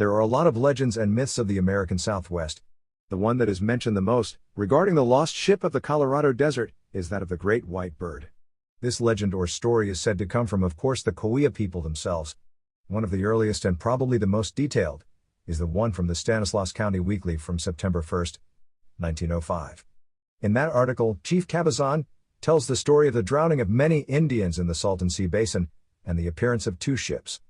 There are a lot of legends and myths of the American Southwest. The one that is mentioned the most, regarding the lost ship of the Colorado Desert, is that of the Great White Bird. This legend or story is said to come from, of course, the Cahuilla people themselves. One of the earliest and probably the most detailed is the one from the Stanislaus County Weekly from September 1, 1905. In that article, Chief Cabazon tells the story of the drowning of many Indians in the Salton Sea Basin and the appearance of two ships.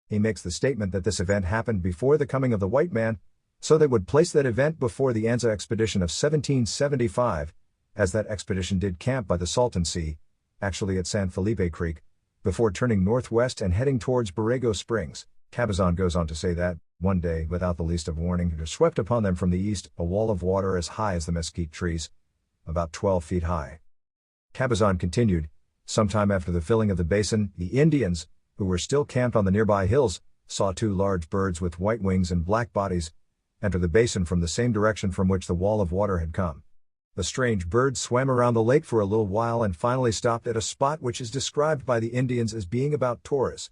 He makes the statement that this event happened before the coming of the white man, so they would place that event before the Anza expedition of 1775, as that expedition did camp by the Salton Sea, actually at San Felipe Creek, before turning northwest and heading towards Borrego Springs. Cabazon goes on to say that, one day, without the least of warning, there swept upon them from the east a wall of water as high as the mesquite trees, about 12 feet high. Cabazon continued, sometime after the filling of the basin, the Indians, who were still camped on the nearby hills, saw two large birds with white wings and black bodies enter the basin from the same direction from which the wall of water had come. The strange birds swam around the lake for a little while and finally stopped at a spot which is described by the Indians as being about Torres.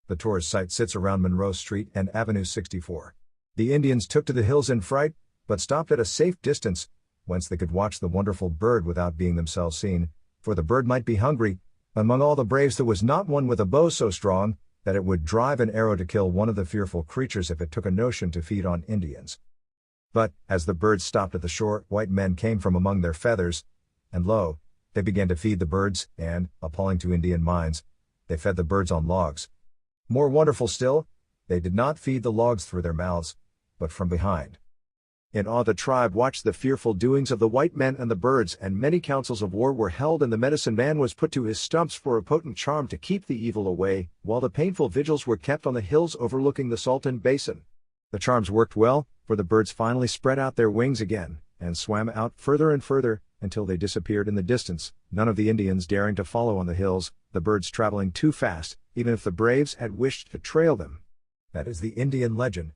The Torres site sits around Monroe Street and Avenue 64. The Indians took to the hills in fright, but stopped at a safe distance, whence they could watch the wonderful bird without being themselves seen, for the bird might be hungry. Among all the braves there was not one with a bow so strong that it would drive an arrow to kill one of the fearful creatures if it took a notion to feed on Indians. But, as the birds stopped at the shore, white men came from among their feathers, and lo, they began to feed the birds, and, appalling to Indian minds, they fed the birds on logs. More wonderful still, they did not feed the logs through their mouths, but from behind. In awe the tribe watched the fearful doings of the white men and the birds, and many councils of war were held, and the medicine man was put to his stumps for a potent charm to keep the evil away, while the painful vigils were kept on the hills overlooking the Salton Basin. The charms worked well, for the birds finally spread out their wings again, and swam out further and further, until they disappeared in the distance, none of the Indians daring to follow on the hills, the birds traveling too fast, even if the braves had wished to trail them. That is the Indian legend.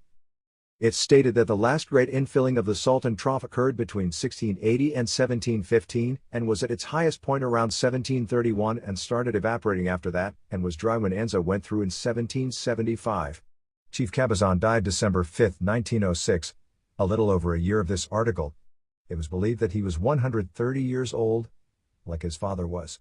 It's stated that the last great infilling of the Salton Trough occurred between 1680 and 1715, and was at its highest point around 1731 and started evaporating after that, and was dry when Anza went through in 1775. Chief Cabazon died December 5, 1906, a little over a year of this article. It was believed that he was 130 years old, like his father was.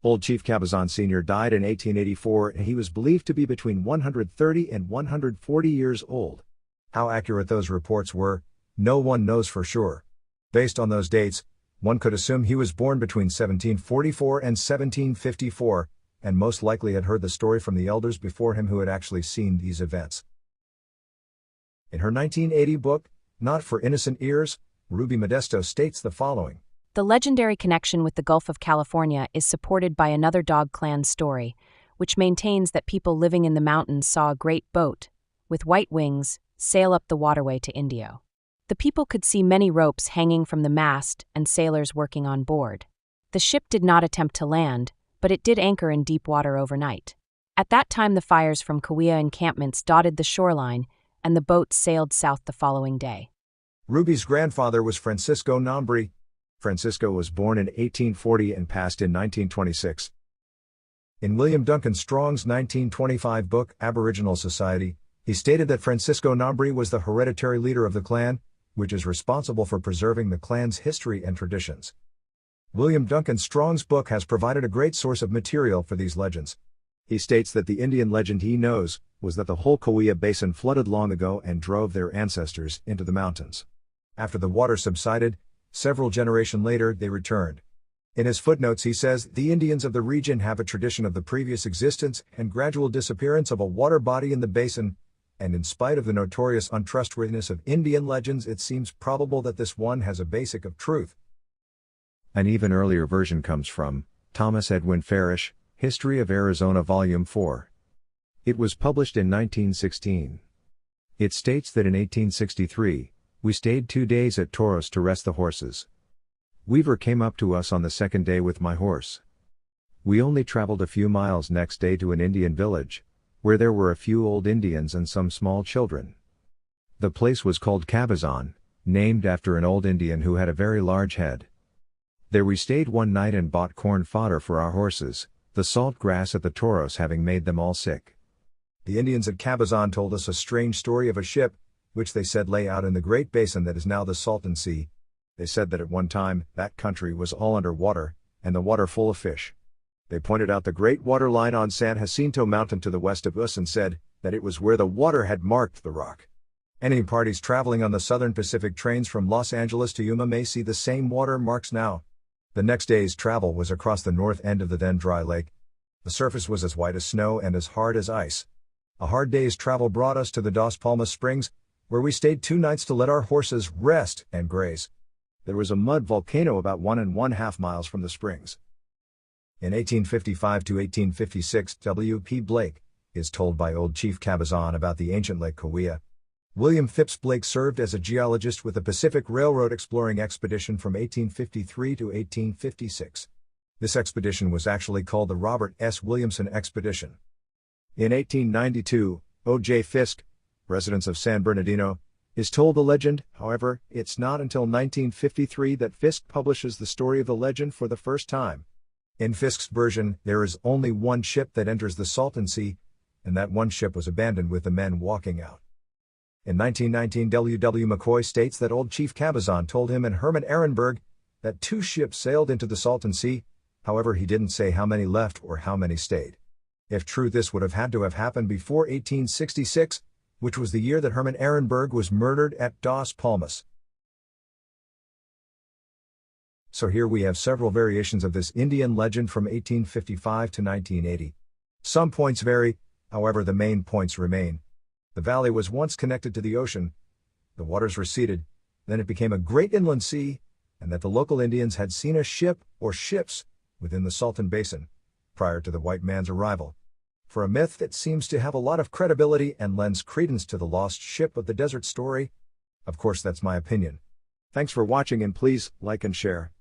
Old Chief Cabazon Sr. died in 1884, and he was believed to be between 130 and 140 years old. How accurate those reports were, no one knows for sure. Based on those dates, one could assume he was born between 1744 and 1754, and most likely had heard the story from the elders before him who had actually seen these events. In her 1980 book, Not for Innocent Ears, Ruby Modesto states the following. The legendary connection with the Gulf of California is supported by another Dog Clan story, which maintains that people living in the mountains saw a great boat, with white wings, sail up the waterway to Indio. The people could see many ropes hanging from the mast and sailors working on board. The ship did not attempt to land, but it did anchor in deep water overnight. At that time the fires from Cahuilla encampments dotted the shoreline, and the boat sailed south the following day. Ruby's grandfather was Francisco Nombre. Francisco was born in 1840 and passed in 1926. In William Duncan Strong's 1925 book, Aboriginal Society, he stated that Francisco Nombre was the hereditary leader of the clan, which is responsible for preserving the clan's history and traditions. William Duncan Strong's book has provided a great source of material for these legends. He states that the Indian legend he knows was that the whole Cahuilla Basin flooded long ago and drove their ancestors into the mountains. After the water subsided, several generations later they returned. In his footnotes he says, the Indians of the region have a tradition of the previous existence and gradual disappearance of a water body in the basin, and in spite of the notorious untrustworthiness of Indian legends, it seems probable that this one has a basic of truth. An even earlier version comes from Thomas Edwin Farish, History of Arizona Volume 4. It was published in 1916. It states that in 1863, we stayed 2 days at Toros to rest the horses. Weaver came up to us on the second day with my horse. We only traveled a few miles next day to an Indian village, where there were a few old Indians and some small children. The place was called Cabazon, named after an old Indian who had a very large head. There we stayed one night and bought corn fodder for our horses, the salt grass at the Toros having made them all sick. The Indians at Cabazon told us a strange story of a ship, which they said lay out in the Great Basin that is now the Salton Sea. They said that at one time, that country was all under water, and the water full of fish. They pointed out the great water line on San Jacinto Mountain to the west of us and said that it was where the water had marked the rock. Any parties traveling on the Southern Pacific trains from Los Angeles to Yuma may see the same water marks now. The next day's travel was across the north end of the then dry lake. The surface was as white as snow and as hard as ice. A hard day's travel brought us to the Dos Palmas Springs, where we stayed 2 nights to let our horses rest and graze. There was a mud volcano about 1½ miles from the springs. In 1855 to 1856, W.P. Blake is told by old Chief Cabazon about the ancient Lake Cahuilla. William Phipps Blake served as a geologist with the Pacific Railroad exploring expedition from 1853 to 1856. This expedition was actually called the Robert S. Williamson Expedition. In 1892, O.J. Fisk, resident of San Bernardino, is told the legend. However, it's not until 1953 that Fisk publishes the story of the legend for the first time. In Fisk's version, there is only one ship that enters the Salton Sea, and that one ship was abandoned with the men walking out. In 1919, W.W. McCoy states that old Chief Cabazon told him and Herman Ehrenberg that 2 ships sailed into the Salton Sea. However, he didn't say how many left or how many stayed. If true, this would have had to have happened before 1866, which was the year that Herman Ehrenberg was murdered at Dos Palmas. So here we have several variations of this Indian legend from 1855 to 1980. Some points vary, however the main points remain. The valley was once connected to the ocean, the waters receded, then it became a great inland sea, and that the local Indians had seen a ship or ships within the Salton Basin prior to the white man's arrival. For a myth that seems to have a lot of credibility and lends credence to the lost ship of the desert story. Of course, that's my opinion. Thanks for watching and please like and share.